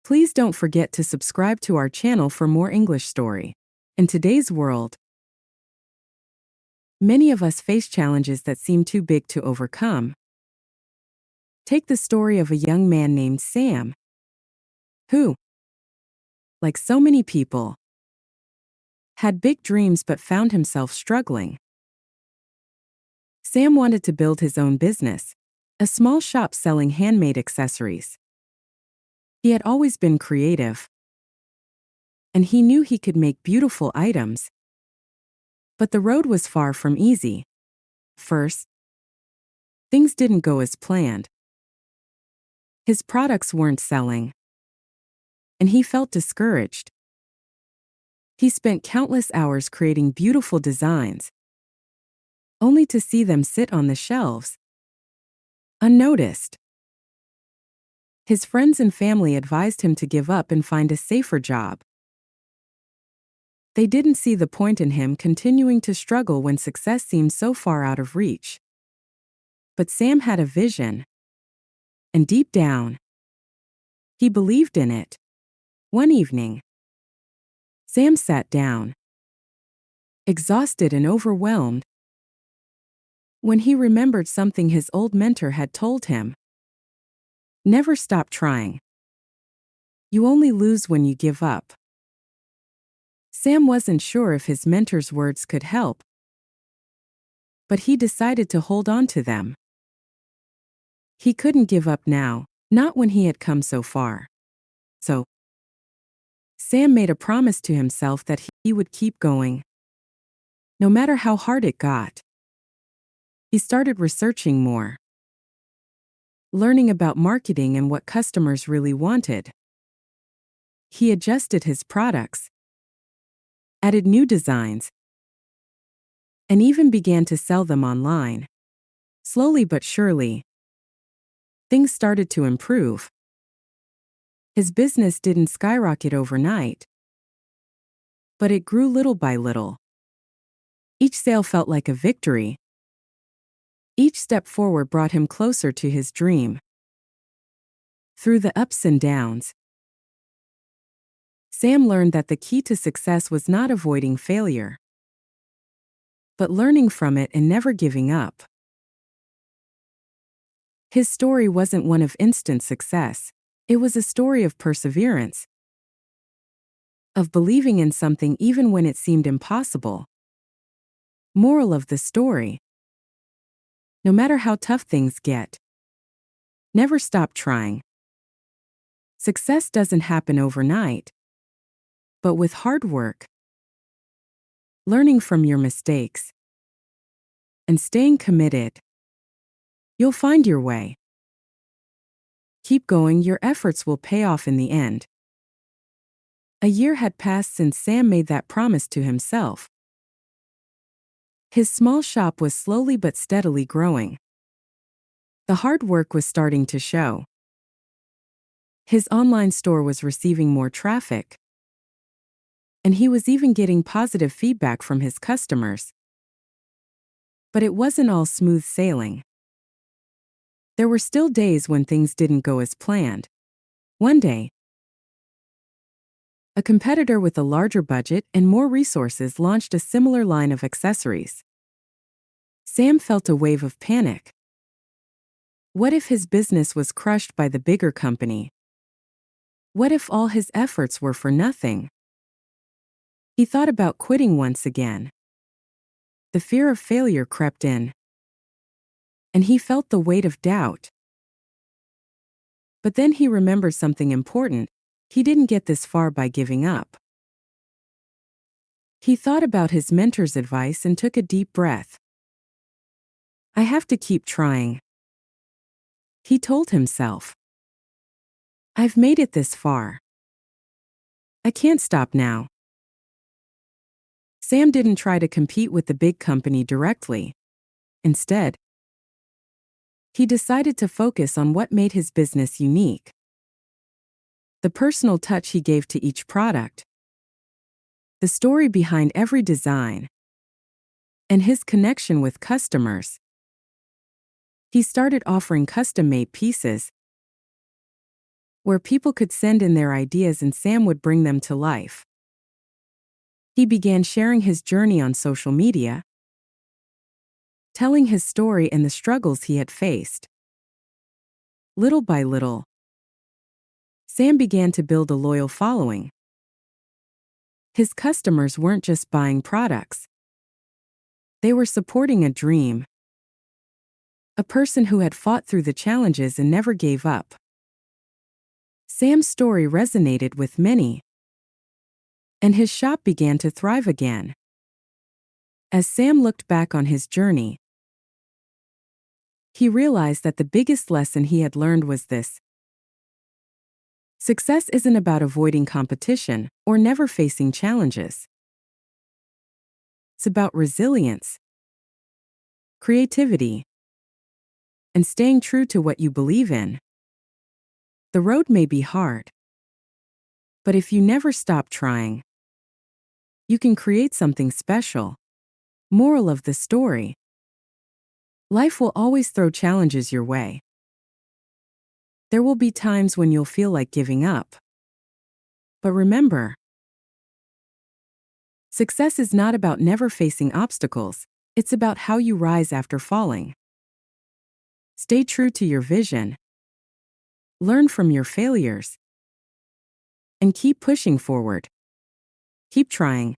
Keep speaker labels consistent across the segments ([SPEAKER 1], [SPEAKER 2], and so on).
[SPEAKER 1] Please don't forget to subscribe to our channel for more English story. In today's world, many of us face challenges that seem too big to overcome. Take the story of a young man named Sam, who, like so many people, had big dreams but found himself struggling. Sam wanted to build his own business, a small shop selling handmade accessories. He had always been creative, and he knew he could make beautiful items. But the road was far from easy. First, things didn't go as planned. His products weren't selling, and he felt discouraged. He spent countless hours creating beautiful designs, only to see them sit on the shelves, unnoticed. His friends and family advised him to give up and find a safer job. They didn't see the point in him continuing to struggle when success seemed so far out of reach. But Sam had a vision, and deep down, he believed in it. One evening, Sam sat down, exhausted and overwhelmed, when he remembered something his old mentor had told him. Never stop trying. You only lose when you give up. Sam wasn't sure if his mentor's words could help, but he decided to hold on to them. He couldn't give up now, not when he had come so far. So, Sam made a promise to himself that he would keep going, no matter how hard it got. He started researching more, learning about marketing and what customers really wanted. He adjusted his products, added new designs, and even began to sell them online. Slowly but surely, things started to improve. His business didn't skyrocket overnight, but it grew little by little. Each sale felt like a victory. Each step forward brought him closer to his dream. Through the ups and downs, Sam learned that the key to success was not avoiding failure, but learning from it and never giving up. His story wasn't one of instant success. It was a story of perseverance, of believing in something even when it seemed impossible. Moral of the story: no matter how tough things get, never stop trying. Success doesn't happen overnight, but with hard work, learning from your mistakes, and staying committed, you'll find your way. Keep going, your efforts will pay off in the end. A year had passed since Sam made that promise to himself. His small shop was slowly but steadily growing. The hard work was starting to show. His online store was receiving more traffic, and he was even getting positive feedback from his customers. But it wasn't all smooth sailing. There were still days when things didn't go as planned. One day, a competitor with a larger budget and more resources launched a similar line of accessories. Sam felt a wave of panic. What if his business was crushed by the bigger company? What if all his efforts were for nothing? He thought about quitting once again. The fear of failure crept in, and he felt the weight of doubt. But then he remembered something important: he didn't get this far by giving up. He thought about his mentor's advice and took a deep breath. I have to keep trying, he told himself. I've made it this far. I can't stop now. Sam didn't try to compete with the big company directly. Instead, he decided to focus on what made his business unique: the personal touch he gave to each product, the story behind every design, and his connection with customers. He started offering custom-made pieces, where people could send in their ideas and Sam would bring them to life. He began sharing his journey on social media, telling his story and the struggles he had faced. Little by little, Sam began to build a loyal following. His customers weren't just buying products. They were supporting a dream, a person who had fought through the challenges and never gave up. Sam's story resonated with many, and his shop began to thrive again. As Sam looked back on his journey, he realized that the biggest lesson he had learned was this: success isn't about avoiding competition or never facing challenges. It's about resilience, creativity, and staying true to what you believe in. The road may be hard, but if you never stop trying, you can create something special. Moral of the story: life will always throw challenges your way. There will be times when you'll feel like giving up. But remember, success is not about never facing obstacles, it's about how you rise after falling. Stay true to your vision, learn from your failures, and keep pushing forward. Keep trying,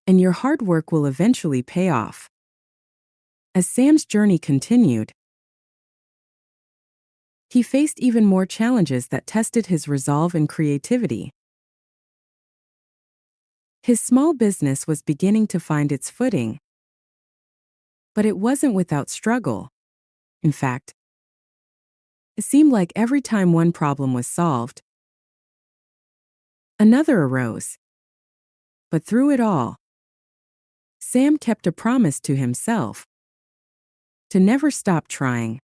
[SPEAKER 1] and your hard work will eventually pay off. As Sam's journey continued, he faced even more challenges that tested his resolve and creativity. His small business was beginning to find its footing, but it wasn't without struggle. In fact, it seemed like every time one problem was solved, another arose. But through it all, Sam kept a promise to himself: to never stop trying,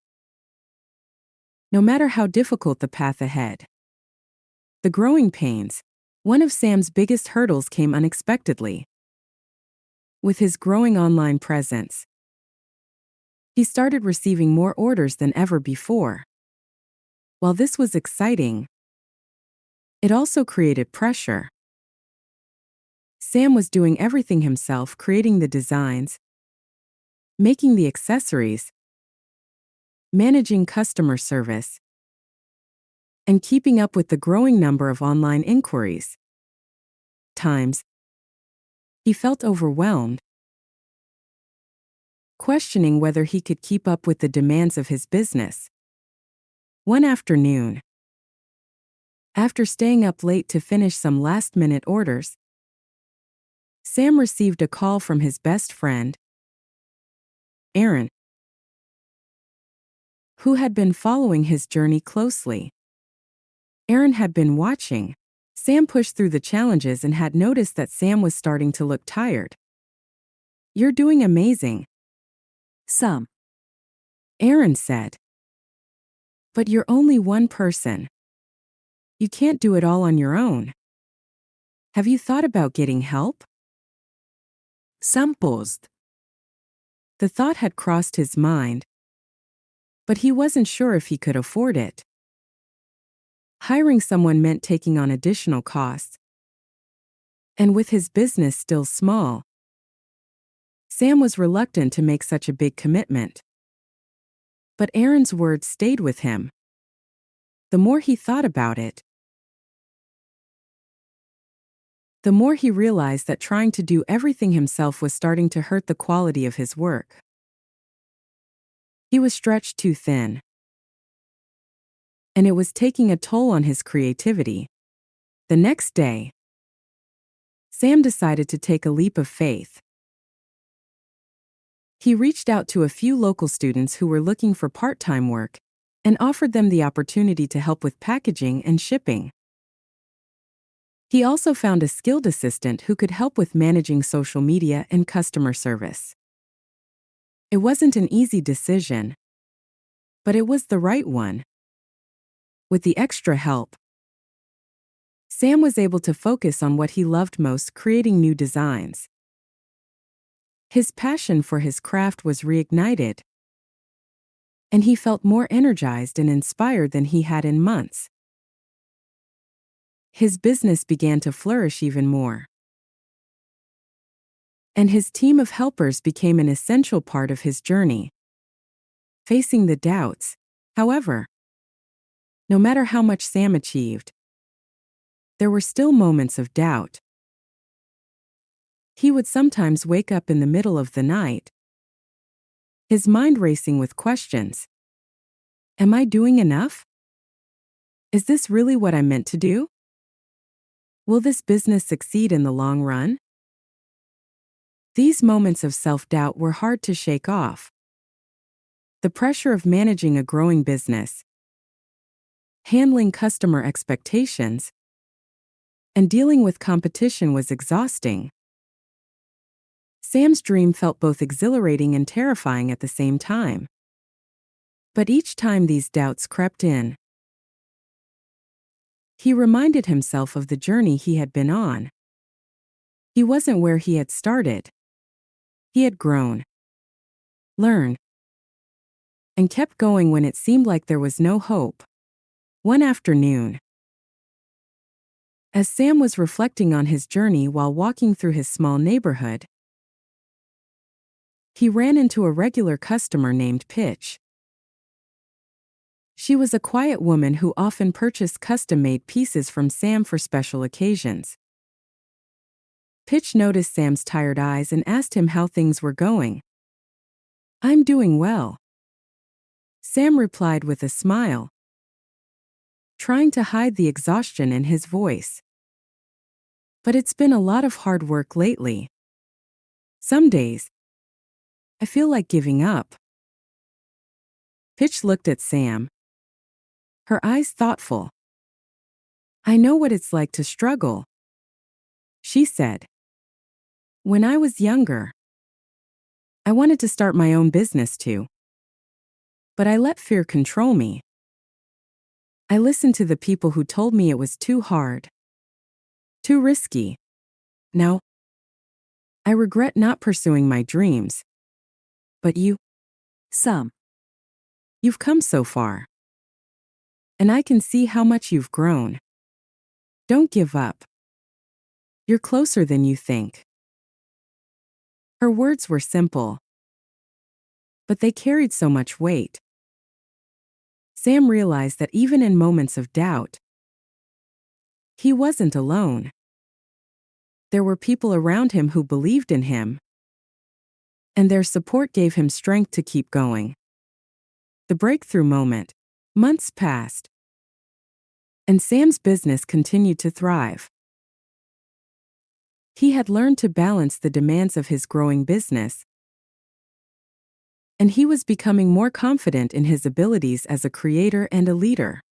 [SPEAKER 1] no matter how difficult the path ahead. The growing pains: one of Sam's biggest hurdles came unexpectedly. With his growing online presence, he started receiving more orders than ever before. While this was exciting, it also created pressure. Sam was doing everything himself, creating the designs, making the accessories, managing customer service, and keeping up with the growing number of online inquiries. Times, he felt overwhelmed, questioning whether he could keep up with the demands of his business. One afternoon, after staying up late to finish some last-minute orders, Sam received a call from his best friend, Aaron, who had been following his journey closely. Aaron had been watching Sam push through the challenges and had noticed that Sam was starting to look tired. "You're doing amazing, Sam," Aaron said. "But you're only one person. You can't do it all on your own. Have you thought about getting help?" Sam paused. The thought had crossed his mind, but he wasn't sure if he could afford it. Hiring someone meant taking on additional costs, and with his business still small, Sam was reluctant to make such a big commitment. But Aaron's words stayed with him. The more he thought about it, the more he realized that trying to do everything himself was starting to hurt the quality of his work. He was stretched too thin, and it was taking a toll on his creativity. The next day, Sam decided to take a leap of faith. He reached out to a few local students who were looking for part-time work and offered them the opportunity to help with packaging and shipping. He also found a skilled assistant who could help with managing social media and customer service. It wasn't an easy decision, but it was the right one. With the extra help, Sam was able to focus on what he loved most: creating new designs. His passion for his craft was reignited, and he felt more energized and inspired than he had in months. his business began to flourish even more. And his team of helpers became an essential part of his journey. Facing the doubts, however, no matter how much Sam achieved, there were still moments of doubt. He would sometimes wake up in the middle of the night, his mind racing with questions. Am I doing enough? Is this really what I'm meant to do? Will this business succeed in the long run? These moments of self-doubt were hard to shake off. The pressure of managing a growing business, handling customer expectations, and dealing with competition was exhausting. Sam's dream felt both exhilarating and terrifying at the same time. But each time these doubts crept in, he reminded himself of the journey he had been on. He wasn't where he had started. He had grown, learned, and kept going when it seemed like there was no hope. One afternoon, as Sam was reflecting on his journey while walking through his small neighborhood, he ran into a regular customer named Pitch. She was a quiet woman who often purchased custom-made pieces from Sam for special occasions. Pitch noticed Sam's tired eyes and asked him how things were going. "I'm doing well," Sam replied with a smile, trying to hide the exhaustion in his voice. "But it's been a lot of hard work lately. Some days, I feel like giving up." Pitch looked at Sam, her eyes thoughtful. "I know what it's like to struggle," she said. "When I was younger, I wanted to start my own business too. But I let fear control me. I listened to the people who told me it was too hard, too risky. Now, I regret not pursuing my dreams. But you've come so far. And I can see how much you've grown. Don't give up. You're closer than you think." Her words were simple, but they carried so much weight. Sam realized that even in moments of doubt, he wasn't alone. There were people around him who believed in him, and their support gave him strength to keep going. The breakthrough moment. Months passed, and Sam's business continued to thrive. He had learned to balance the demands of his growing business, and he was becoming more confident in his abilities as a creator and a leader.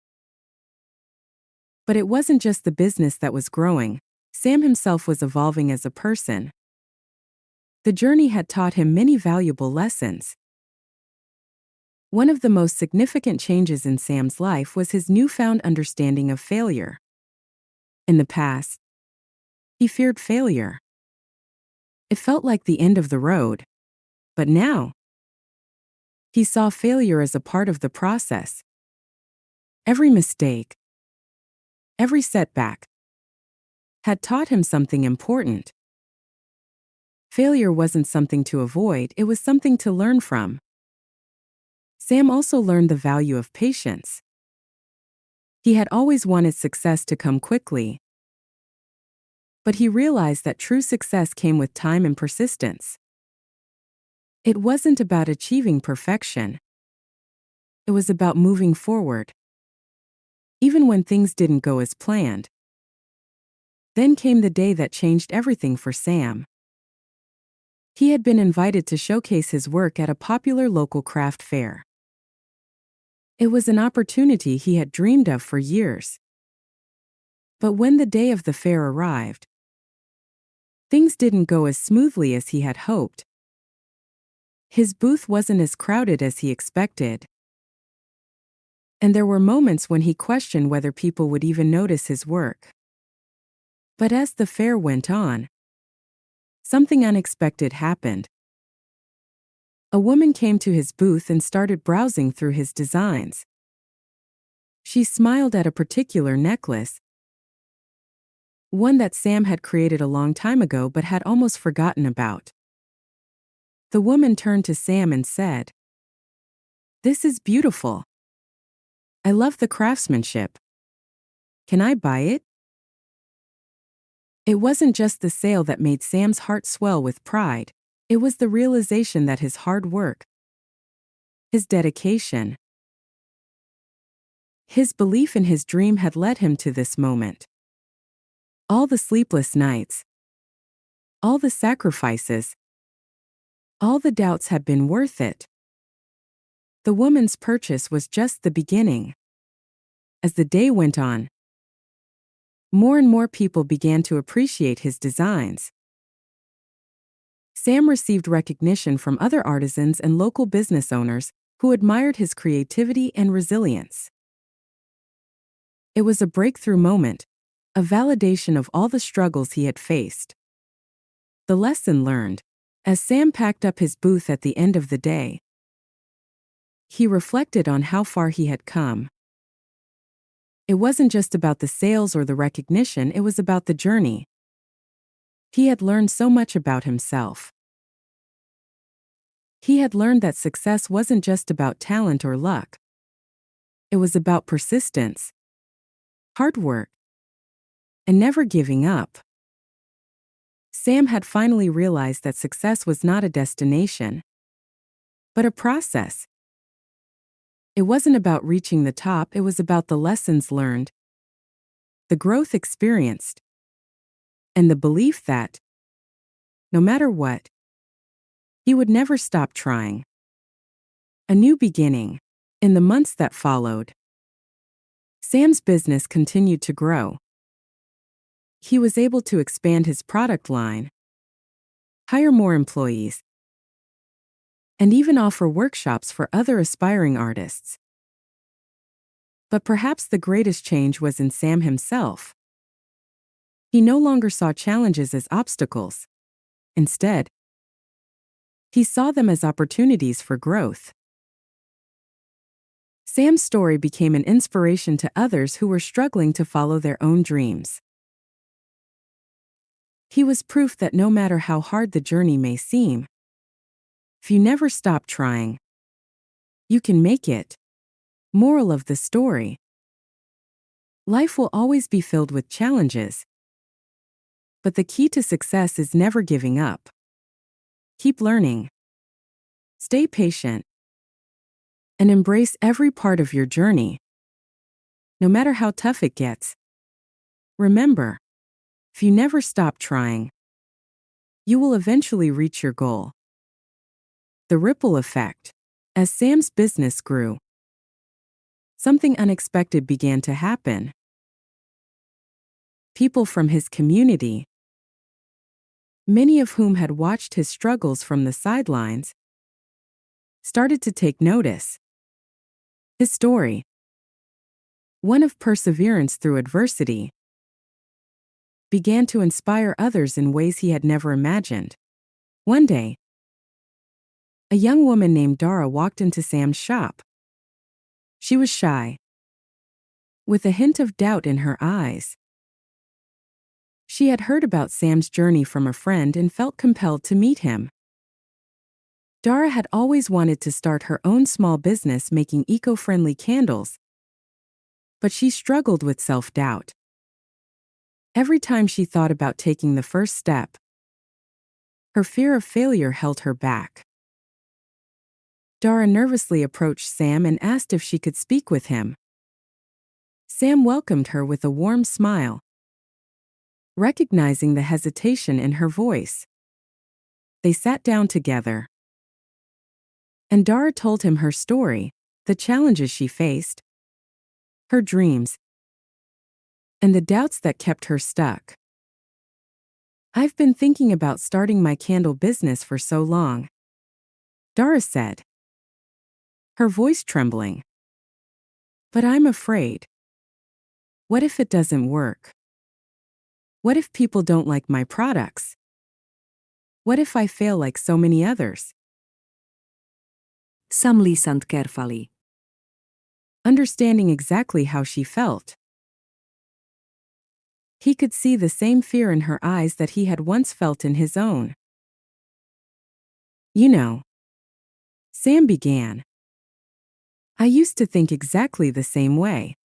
[SPEAKER 1] But it wasn't just the business that was growing. Sam himself was evolving as a person. The journey had taught him many valuable lessons. One of the most significant changes in Sam's life was his newfound understanding of failure. In the past, he feared failure. It felt like the end of the road. But now, he saw failure as a part of the process. Every mistake, every setback, had taught him something important. Failure wasn't something to avoid, it was something to learn from. Sam also learned the value of patience. He had always wanted success to come quickly, but he realized that true success came with time and persistence. It wasn't about achieving perfection. It was about moving forward, even when things didn't go as planned. Then came the day that changed everything for Sam. He had been invited to showcase his work at a popular local craft fair. It was an opportunity he had dreamed of for years. But when the day of the fair arrived, things didn't go as smoothly as he had hoped. His booth wasn't as crowded as he expected, and there were moments when he questioned whether people would even notice his work. But as the fair went on, something unexpected happened. A woman came to his booth and started browsing through his designs. She smiled at a particular necklace, one that Sam had created a long time ago but had almost forgotten about. The woman turned to Sam and said, "This is beautiful. I love the craftsmanship. Can I buy it?" It wasn't just the sale that made Sam's heart swell with pride. It was the realization that his hard work, his dedication, his belief in his dream had led him to this moment. All the sleepless nights, all the sacrifices, all the doubts had been worth it. The woman's purchase was just the beginning. As the day went on, more and more people began to appreciate his designs. Sam received recognition from other artisans and local business owners who admired his creativity and resilience. It was a breakthrough moment, a validation of all the struggles he had faced. The lesson learned. As Sam packed up his booth at the end of the day, he reflected on how far he had come. It wasn't just about the sales or the recognition, it was about the journey. He had learned so much about himself. He had learned that success wasn't just about talent or luck. It was about persistence, hard work, and never giving up. Sam had finally realized that success was not a destination, but a process. It wasn't about reaching the top, it was about the lessons learned, the growth experienced, and the belief that, no matter what, he would never stop trying. A new beginning. In the months that followed, Sam's business continued to grow. He was able to expand his product line, hire more employees, and even offer workshops for other aspiring artists. But perhaps the greatest change was in Sam himself. He no longer saw challenges as obstacles. Instead, he saw them as opportunities for growth. Sam's story became an inspiration to others who were struggling to follow their own dreams. He was proof that no matter how hard the journey may seem, if you never stop trying, you can make it. Moral of the story: life will always be filled with challenges, but the key to success is never giving up. Keep learning, stay patient, and embrace every part of your journey, no matter how tough it gets. Remember, if you never stop trying, you will eventually reach your goal. The ripple effect. As Sam's business grew, something unexpected began to happen. People from his community, many of whom had watched his struggles from the sidelines, started to take notice. His story, one of perseverance through adversity, began to inspire others in ways he had never imagined. One day, a young woman named Dara walked into Sam's shop. She was shy, with a hint of doubt in her eyes. She had heard about Sam's journey from a friend and felt compelled to meet him. Dara had always wanted to start her own small business making eco-friendly candles, but she struggled with self-doubt. Every time she thought about taking the first step, her fear of failure held her back. Dara nervously approached Sam and asked if she could speak with him. Sam welcomed her with a warm smile, recognizing the hesitation in her voice. They sat down together, and Dara told him her story, the challenges she faced, her dreams, and the doubts that kept her stuck. "I've been thinking about starting my candle business for so long," Dara said, her voice trembling. "But I'm afraid. What if it doesn't work? What if people don't like my products? What if I fail like so many others?"
[SPEAKER 2] Sam listened carefully.
[SPEAKER 1] Understanding exactly how she felt, He could see the same fear in her eyes that he had once felt in his own. You know, Sam began. I used to think exactly the same way.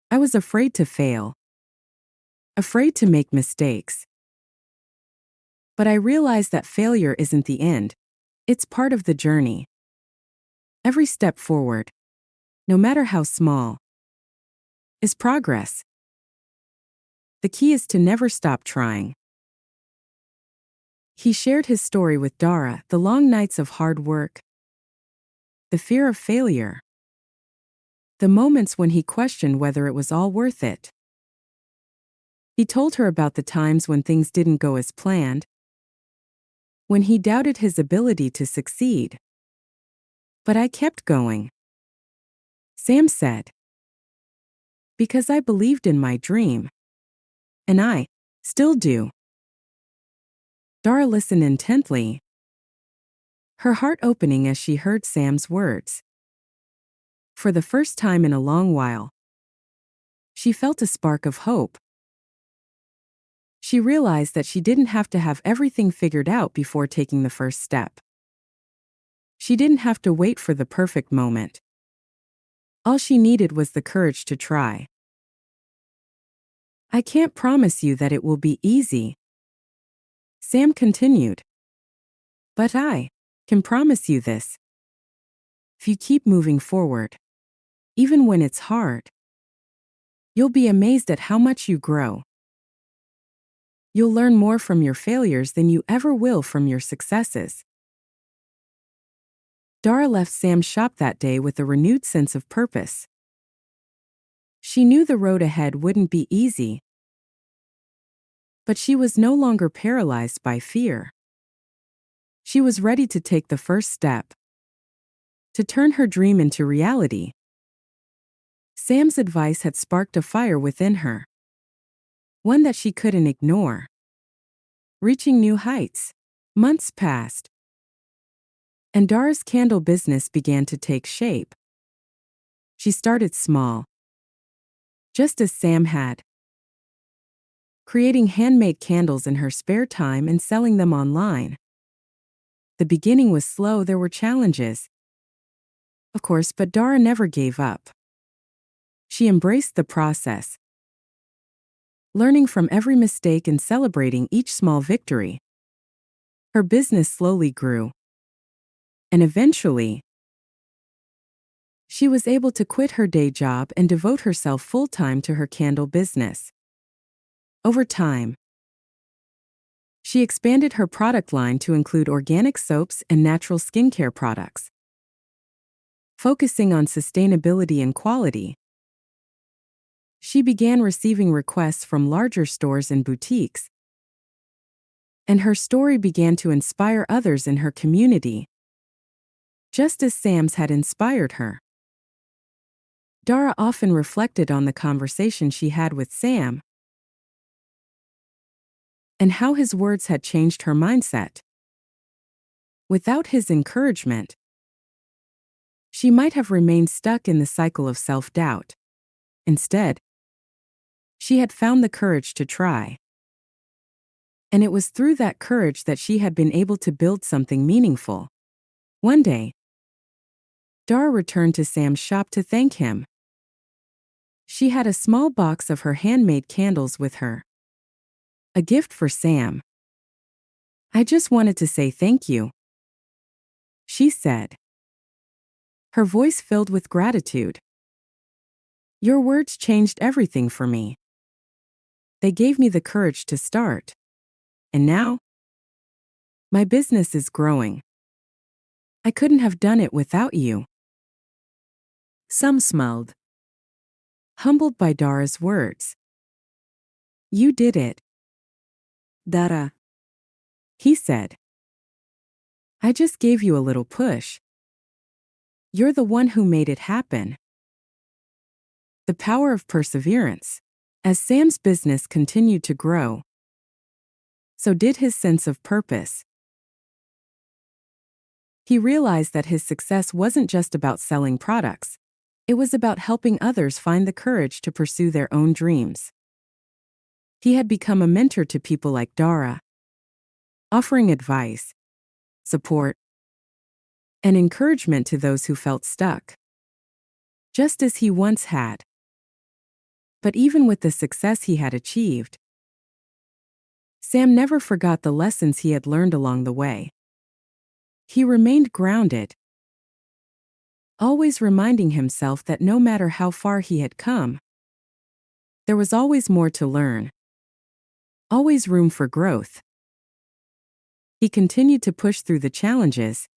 [SPEAKER 1] I was afraid to fail, afraid to make mistakes. But I realized that failure isn't the end, it's part of the journey. Every step forward, no matter how small, is progress. The key is to never stop trying. He shared his story with Dara, the long nights of hard work, the fear of failure, the moments when he questioned whether it was all worth it. He told her about the times when things didn't go as planned, when he doubted his ability to succeed. But I kept going, Sam said, because I believed in my dream. And I still do. Dara listened intently, her heart opening as she heard Sam's words. For the first time in a long while, she felt a spark of hope. She realized that she didn't have to have everything figured out before taking the first step. She didn't have to wait for the perfect moment. All she needed was the courage to try. I can't promise you that it will be easy, Sam continued. But I can promise you this. If you keep moving forward, even when it's hard, you'll be amazed at how much you grow. You'll learn more from your failures than you ever will from your successes. Dara left Sam's shop that day with a renewed sense of purpose. She knew the road ahead wouldn't be easy, but she was no longer paralyzed by fear. She was ready to take the first step, to turn her dream into reality. Sam's advice had sparked a fire within her, one that she couldn't ignore. Reaching new heights. Months passed, and Dara's candle business began to take shape. She started small, just as Sam had, creating handmade candles in her spare time and selling them online. The beginning was slow, there were challenges, of course, but Dara never gave up. She embraced the process, learning from every mistake and celebrating each small victory. Her business slowly grew, and eventually, she was able to quit her day job and devote herself full-time to her candle business. Over time, she expanded her product line to include organic soaps and natural skincare products, focusing on sustainability and quality. She began receiving requests from larger stores and boutiques, and her story began to inspire others in her community, just as Sam's had inspired her. Dara often reflected on the conversation she had with Sam and how his words had changed her mindset. Without his encouragement, she might have remained stuck in the cycle of self-doubt. Instead, she had found the courage to try. And it was through that courage that she had been able to build something meaningful. One day, Dara returned to Sam's shop to thank him. She had a small box of her handmade candles with her, a gift for Sam. I just wanted to say thank you, she said, her voice filled with gratitude. Your words changed everything for me. They gave me the courage to start. And now, my business is growing. I couldn't have done it without you. Sam smiled, humbled by Dara's words. You did it, Dara, he said. I just gave you a little push. You're the one who made it happen. The power of perseverance. As Sam's business continued to grow, so did his sense of purpose. He realized that his success wasn't just about selling products, it was about helping others find the courage to pursue their own dreams. He had become a mentor to people like Dara, offering advice, support, and encouragement to those who felt stuck, just as he once had. But even with the success he had achieved, Sam never forgot the lessons he had learned along the way. He remained grounded, always reminding himself that no matter how far he had come, there was always more to learn, always room for growth. He continued to push through the challenges,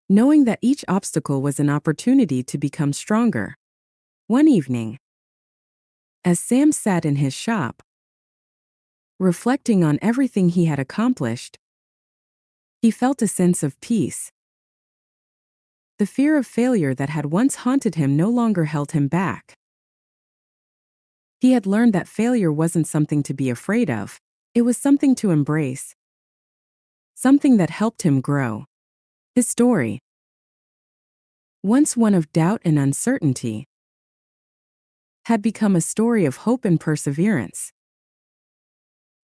[SPEAKER 1] knowing that each obstacle was an opportunity to become stronger. One evening, as Sam sat in his shop, reflecting on everything he had accomplished, he felt a sense of peace. The fear of failure that had once haunted him no longer held him back. He had learned that failure wasn't something to be afraid of, it was something to embrace, something that helped him grow. His story, once one of doubt and uncertainty, had become a story of hope and perseverance.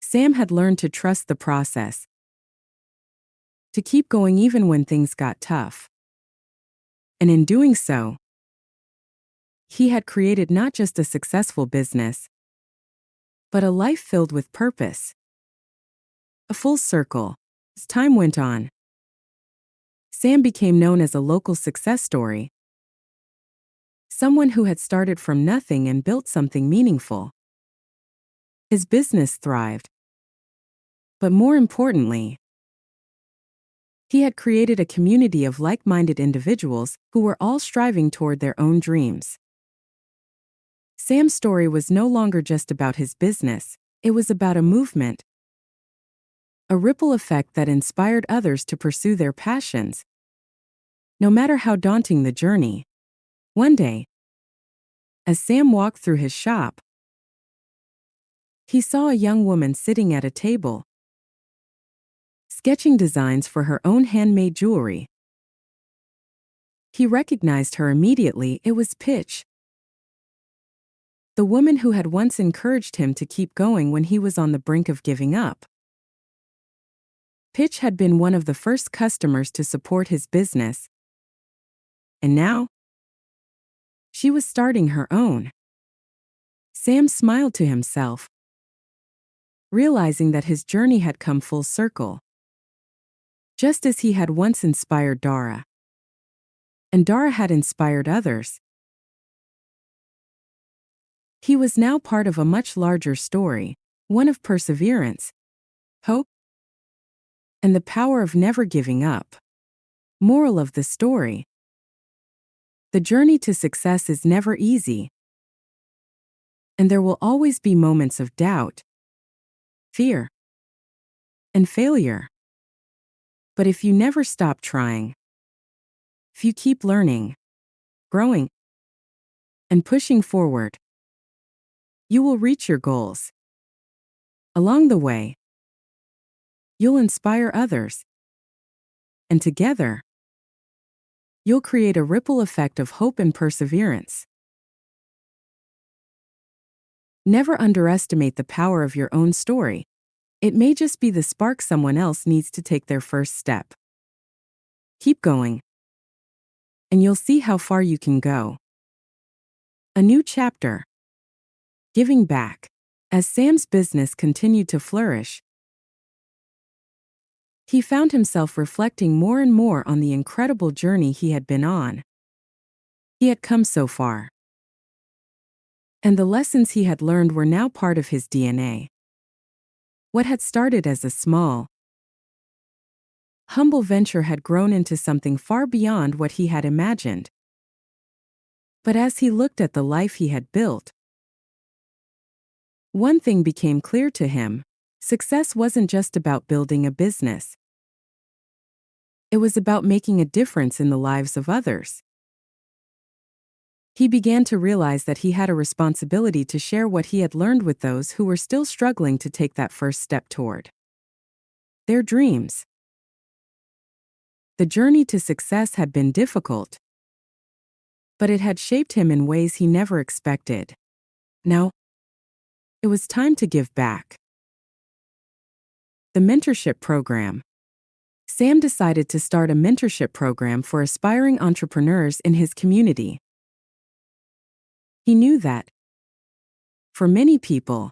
[SPEAKER 1] Sam had learned to trust the process, to keep going even when things got tough. And in doing so, he had created not just a successful business, but a life filled with purpose. A full circle. As time went on, Sam became known as a local success story, someone who had started from nothing and built something meaningful. His business thrived, but more importantly, he had created a community of like-minded individuals who were all striving toward their own dreams. Sam's story was no longer just about his business, it was about a movement, a ripple effect that inspired others to pursue their passions, no matter how daunting the journey. One day, as Sam walked through his shop, he saw a young woman sitting at a table, sketching designs for her own handmade jewelry. He recognized her immediately. It was Pitch, the woman who had once encouraged him to keep going when he was on the brink of giving up. Pitch had been one of the first customers to support his business, and now, she was starting her own. Sam smiled to himself, realizing that his journey had come full circle. Just as he had once inspired Dara, and Dara had inspired others, he was now part of a much larger story, one of perseverance, hope, and the power of never giving up. Moral of the story: the journey to success is never easy, and there will always be moments of doubt, fear, and failure. But if you never stop trying, if you keep learning, growing, and pushing forward, you will reach your goals. Along the way, you'll inspire others, and together, you'll create a ripple effect of hope and perseverance. Never underestimate the power of your own story. It may just be the spark someone else needs to take their first step. Keep going, and you'll see how far you can go. A new chapter. Giving back. As Sam's business continued to flourish, he found himself reflecting more and more on the incredible journey he had been on. He had come so far, and the lessons he had learned were now part of his DNA. What had started as a small, humble venture had grown into something far beyond what he had imagined. But as he looked at the life he had built, one thing became clear to him: success wasn't just about building a business. It was about making a difference in the lives of others. He began to realize that he had a responsibility to share what he had learned with those who were still struggling to take that first step toward their dreams. The journey to success had been difficult, but it had shaped him in ways he never expected. Now, It was time to give back. The mentorship program. Sam decided to start a mentorship program for aspiring entrepreneurs in his community. He knew that, for many people,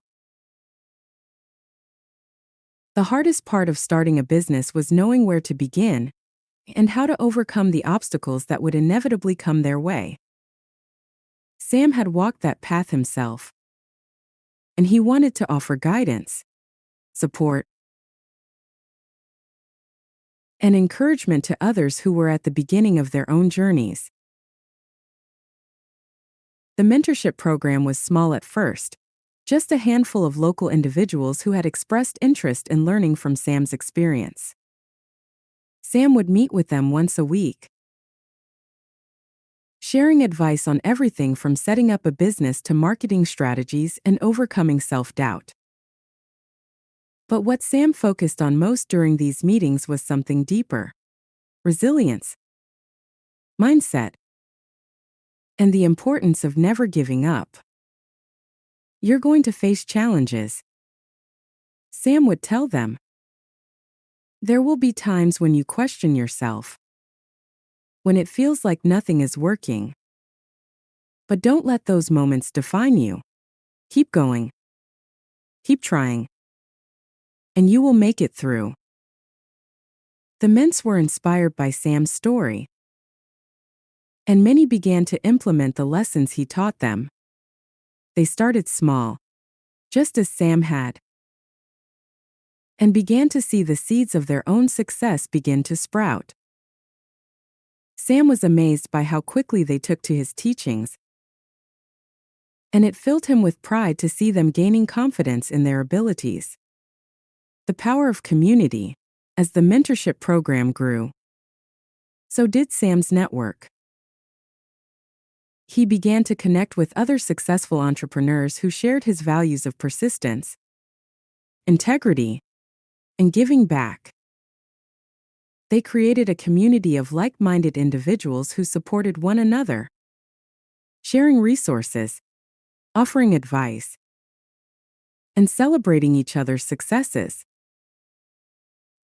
[SPEAKER 1] the hardest part of starting a business was knowing where to begin and how to overcome the obstacles that would inevitably come their way. Sam had walked that path himself, and he wanted to offer guidance, support, and encouragement to others who were at the beginning of their own journeys. The mentorship program was small at first, just a handful of local individuals who had expressed interest in learning from Sam's experience. Sam would meet with them once a week, sharing advice on everything from setting up a business to marketing strategies and overcoming self-doubt. But what Sam focused on most during these meetings was something deeper: resilience, mindset, and the importance of never giving up. You're going to face challenges, Sam would tell them. There will be times when you question yourself, when it feels like nothing is working. But don't let those moments define you. Keep going. Keep trying. And you will make it through. The Ments were inspired by Sam's story, and many began to implement the lessons he taught them. They started small, just as Sam had, and began to see the seeds of their own success begin to sprout. Sam was amazed by how quickly they took to his teachings, and it filled him with pride to see them gaining confidence in their abilities. The power of community. As the mentorship program grew, so did Sam's network. He began to connect with other successful entrepreneurs who shared his values of persistence, integrity, and giving back. They created a community of like-minded individuals who supported one another, sharing resources, offering advice, and celebrating each other's successes.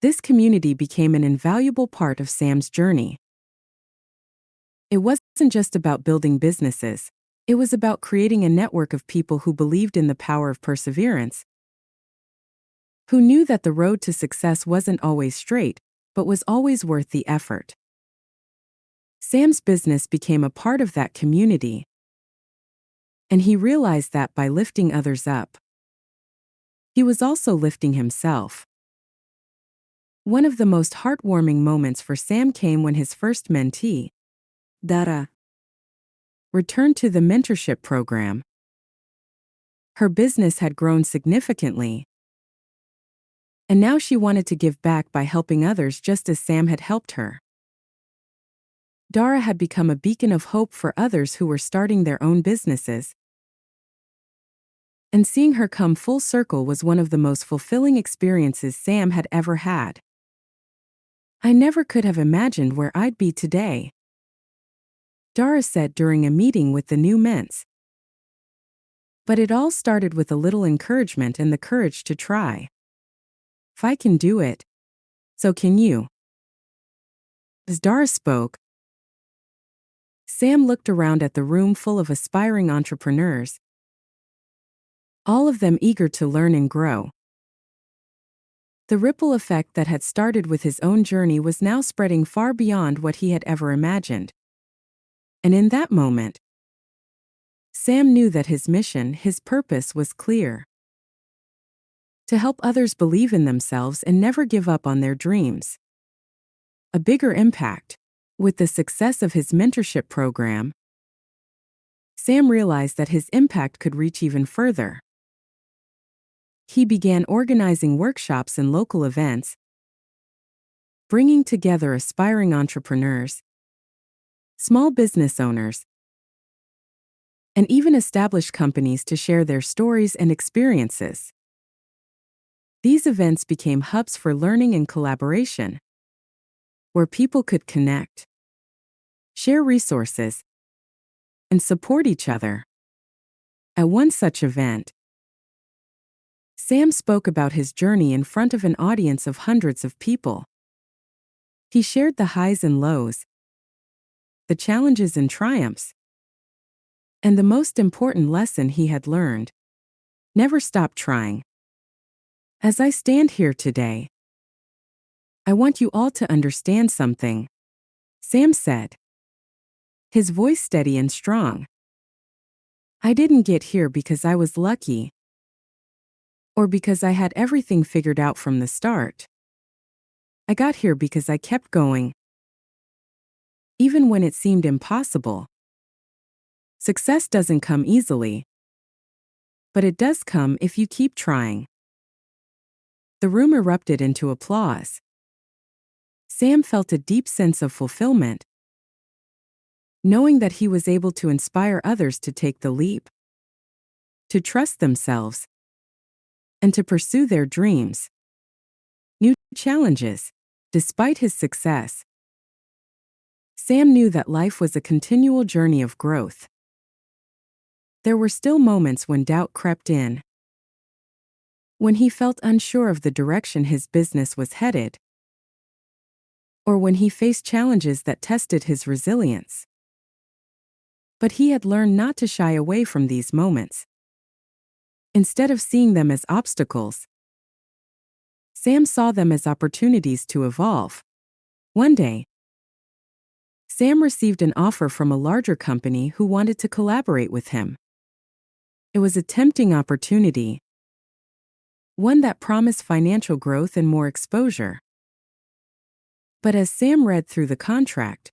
[SPEAKER 1] This community became an invaluable part of Sam's journey. It wasn't just about building businesses, it was about creating a network of people who believed in the power of perseverance, who knew that the road to success wasn't always straight, but was always worth the effort. Sam's business became a part of that community, and he realized that by lifting others up, he was also lifting himself. One of the most heartwarming moments for Sam came when his first mentee, Dara, returned to the mentorship program. Her business had grown significantly, and now she wanted to give back by helping others just as Sam had helped her. Dara had become a beacon of hope for others who were starting their own businesses, and seeing her come full circle was one of the most fulfilling experiences Sam had ever had. I never could have imagined where I'd be today, Dara said during a meeting with the new Ments. But it all started with a little encouragement and the courage to try. If I can do it, so can you. As Dara spoke, Sam looked around at the room full of aspiring entrepreneurs, all of them eager to learn and grow. The ripple effect that had started with his own journey was now spreading far beyond what he had ever imagined. And in that moment, Sam knew that his mission, his purpose was clear: to help others believe in themselves and never give up on their dreams. A bigger impact. With the success of his mentorship program, Sam realized that his impact could reach even further. He began organizing workshops and local events, bringing together aspiring entrepreneurs, small business owners, and even established companies to share their stories and experiences. These events became hubs for learning and collaboration, where people could connect, share resources, and support each other. At one such event, Sam spoke about his journey in front of an audience of hundreds of people. He shared the highs and lows, the challenges and triumphs, and the most important lesson he had learned: never stop trying. As I stand here today, I want you all to understand something, Sam said, his voice steady and strong. I didn't get here because I was lucky, or because I had everything figured out from the start. I got here because I kept going, even when it seemed impossible. Success doesn't come easily, but it does come if you keep trying. The room erupted into applause. Sam felt a deep sense of fulfillment, knowing that he was able to inspire others to take the leap, to trust themselves, and to pursue their dreams. New challenges. Despite his success, Sam knew that life was a continual journey of growth. There were still moments when doubt crept in, when he felt unsure of the direction his business was headed, or when he faced challenges that tested his resilience. But he had learned not to shy away from these moments. Instead of seeing them as obstacles, Sam saw them as opportunities to evolve. One day, Sam received an offer from a larger company who wanted to collaborate with him. It was a tempting opportunity, one that promised financial growth and more exposure. But as Sam read through the contract,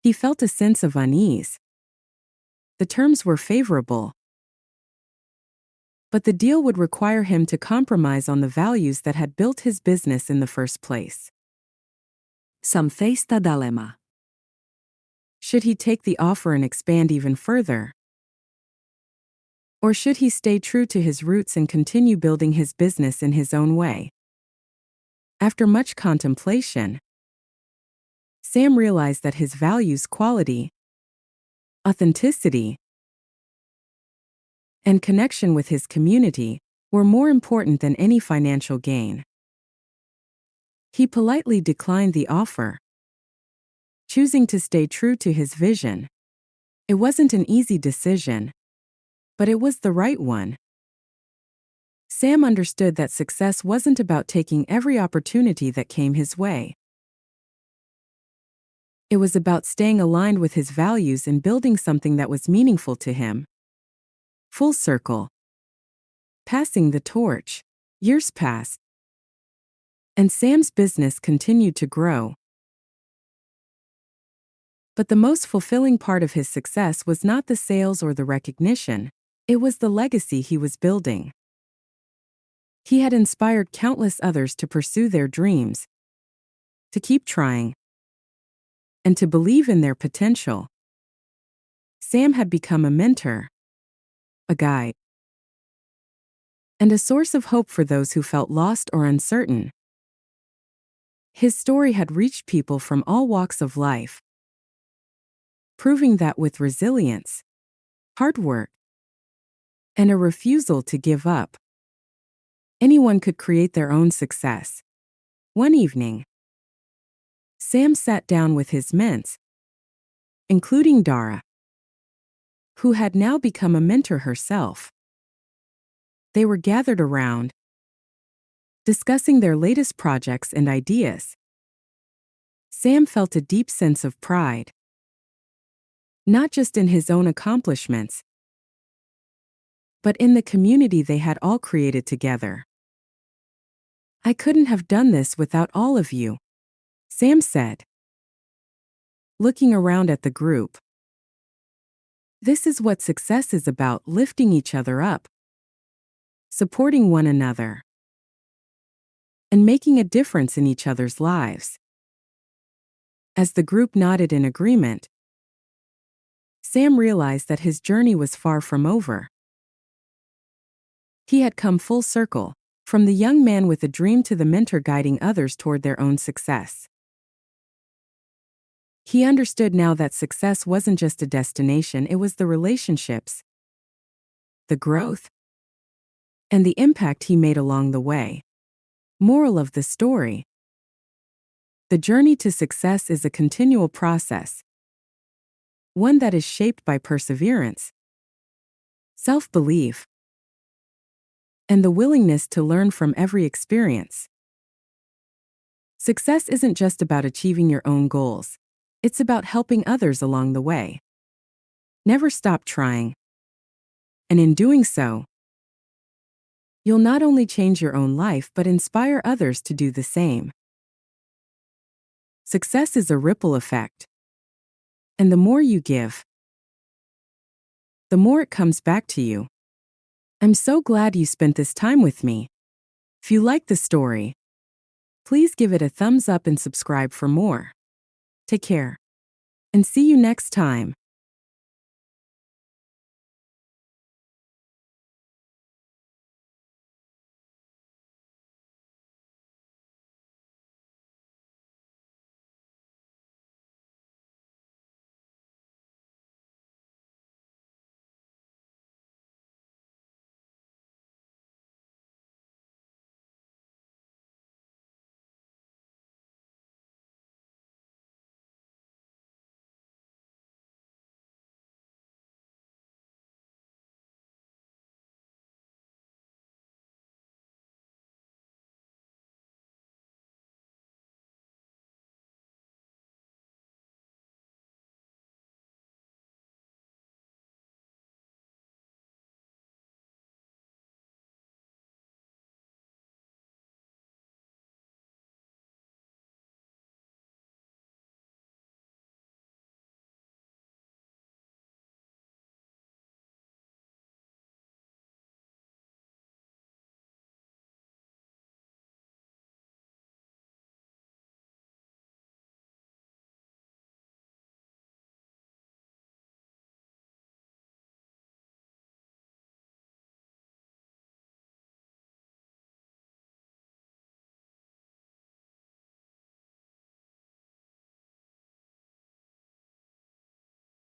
[SPEAKER 1] he felt a sense of unease. The terms were favorable, but the deal would require him to compromise on the values that had built his business in the first place.
[SPEAKER 2] Sam faced a dilemma.
[SPEAKER 1] Should he take the offer and expand even further? Or should he stay true to his roots and continue building his business in his own way? After much contemplation, Sam realized that his values, quality, authenticity, and connection with his community were more important than any financial gain. He politely declined the offer, choosing to stay true to his vision. It wasn't an easy decision, but it was the right one. Sam understood that success wasn't about taking every opportunity that came his way. It was about staying aligned with his values and building something that was meaningful to him. Full circle. Passing the torch. Years passed, and Sam's business continued to grow. But the most fulfilling part of his success was not the sales or the recognition, it was the legacy he was building. He had inspired countless others to pursue their dreams, to keep trying, and to believe in their potential. Sam had become a mentor, a guide, and a source of hope for those who felt lost or uncertain. His story had reached people from all walks of life, proving that with resilience, hard work, and a refusal to give up, anyone could create their own success. One evening, Sam sat down with his mentor, including Dara, who had now become a mentor herself. They were gathered around, discussing their latest projects and ideas. Sam felt a deep sense of pride, not just in his own accomplishments, but in the community they had all created together. I couldn't have done this without all of you, Sam said, looking around at the group. This is what success is about: lifting each other up, supporting one another, and making a difference in each other's lives. As the group nodded in agreement, Sam realized that his journey was far from over. He had come full circle, from the young man with a dream to the mentor guiding others toward their own success. He understood now that success wasn't just a destination, it was the relationships, the growth, and the impact he made along the way. Moral of the story: the journey to success is a continual process, one that is shaped by perseverance, self-belief, and the willingness to learn from every experience. Success isn't just about achieving your own goals, it's about helping others along the way. Never stop trying. And in doing so, you'll not only change your own life but inspire others to do the same. Success is a ripple effect. And the more you give, the more it comes back to you. I'm so glad you spent this time with me. If you like the story, please give it a thumbs up and subscribe for more. Take care, and see you next time.